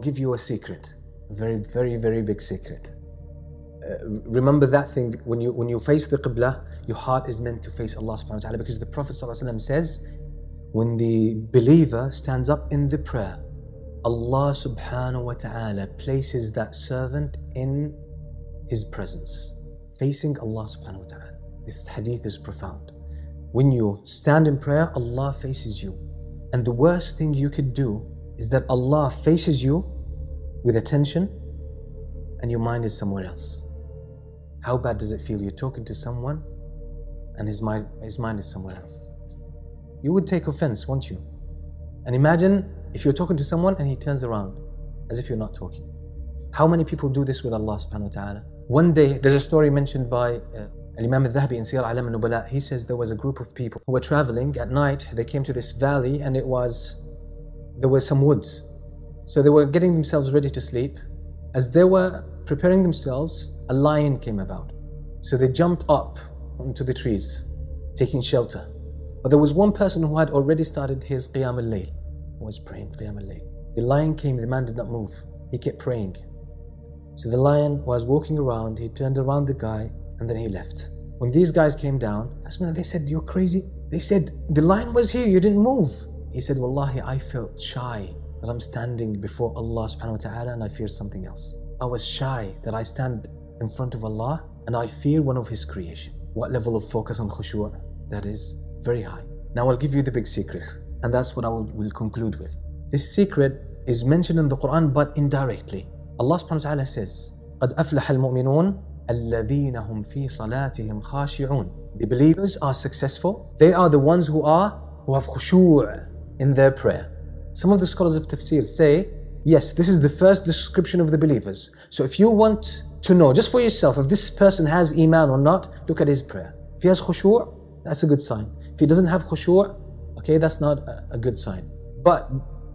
give you a secret, a very, very, very big secret. Remember that thing, when you face the Qibla, your heart is meant to face Allah subhanahu wa ta'ala, because the Prophet ﷺ says, when the believer stands up in the prayer, Allah subhanahu wa ta'ala places that servant in his presence, facing Allah subhanahu wa ta'ala. This hadith is profound. When you stand in prayer, Allah faces you. And the worst thing you could do is that Allah faces you with attention and your mind is somewhere else. How bad does it feel? You're talking to someone and his mind is somewhere else. You would take offense, won't you? And imagine if you're talking to someone and he turns around as if you're not talking. How many people do this with Allah subhanahu wa ta'ala? One day, there's a story mentioned by Imam al-Dhahabi in Siyar A'lam al-Nubala. He says there was a group of people who were traveling at night. They came to this valley and there were some woods. So they were getting themselves ready to sleep. As they were preparing themselves, a lion came about. So they jumped up onto the trees, taking shelter. But there was one person who had already started his Qiyam al-Layl, was praying Qiyam al-Layl. The lion came, the man did not move. He kept praying. So the lion was walking around, he turned around the guy, and then he left. When these guys came down, they said, "You're crazy." They said, "The lion was here, you didn't move." He said, "Wallahi, I felt shy that I'm standing before Allah subhanahu wa ta'ala and I fear something else. I was shy that I stand in front of Allah and I fear one of His creation." What level of focus on khushu'? That is very high. Now I'll give you the big secret, and that's what I will conclude with. This secret is mentioned in the Quran, but indirectly. Allah subhanahu wa ta'ala says, قَدْ أَفْلَحَ الْمُؤْمِنُونَ الَّذِينَ هُمْ فِي صَلَاتِهِمْ خَاشِعُونَ. The believers are successful. They are the ones who have khushu' in their prayer. Some of the scholars of tafsir say, yes, this is the first description of the believers. So if you want to know just for yourself if this person has iman or not, look at his prayer. If he has khushu', that's a good sign. If he doesn't have khushu', okay, that's not a good sign. But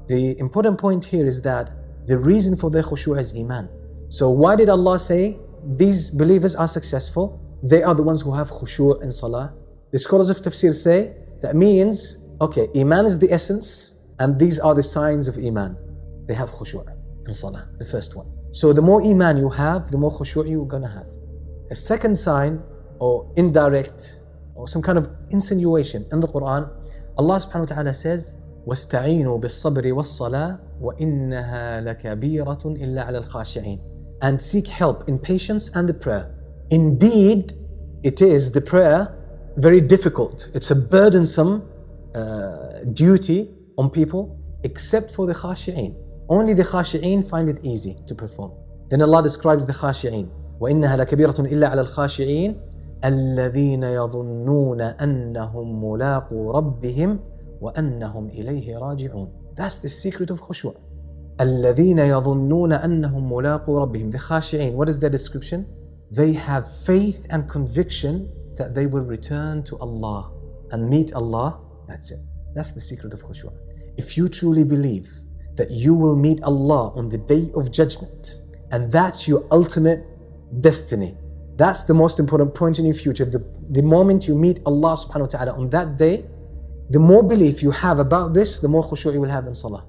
the important point here is that the reason for their khushu' is iman. So why did Allah say these believers are successful? They are the ones who have khushu' in salah. The scholars of tafsir say that means, okay, iman is the essence and these are the signs of iman. They have khushu' in salah, the first one. So the more iman you have, the more khushu' you're gonna have. A second sign, or indirect, or some kind of insinuation in the Quran, Allah subhanahu wa ta'ala says, وَاسْتَعِينُوا بِالصَّبْرِ وَالصَّلَاةِ وَإِنَّهَا لَكَبِيرَةٌ إِلَّا عَلَى الْخَاشِعِينَ. And seek help in patience and the prayer. Indeed, it is the prayer very difficult. It's a burdensome duty on people, except for the khashi'een. Only the khashi'een find it easy to perform. Then Allah describes the khashi'een. وَإِنَّهَا لَكَبِيرَةٌ إِلَّا عَلَى الْخَاشِعِينَ الَّذِينَ يَظُنُّونَ أَنَّهُمْ مُلَاقُو رَبِّهِمْ وَأَنَّهُمْ إِلَيْهِ رَاجِعُونَ. That's the secret of khushu'. الَّذِينَ يَظُنُّونَ أَنَّهُمْ مُلَاقُو رَبِّهِمْ. The khashi'een, what is their description? They have faith and conviction that they will return to Allah and meet Allah. That's it. That's the secret of khushu'. If you truly believe that you will meet Allah on the day of judgment, and that's your ultimate destiny, that's the most important point in your future. The moment you meet Allah subhanahu wa ta'ala on that day, the more belief you have about this, the more khushu' you will have in salah.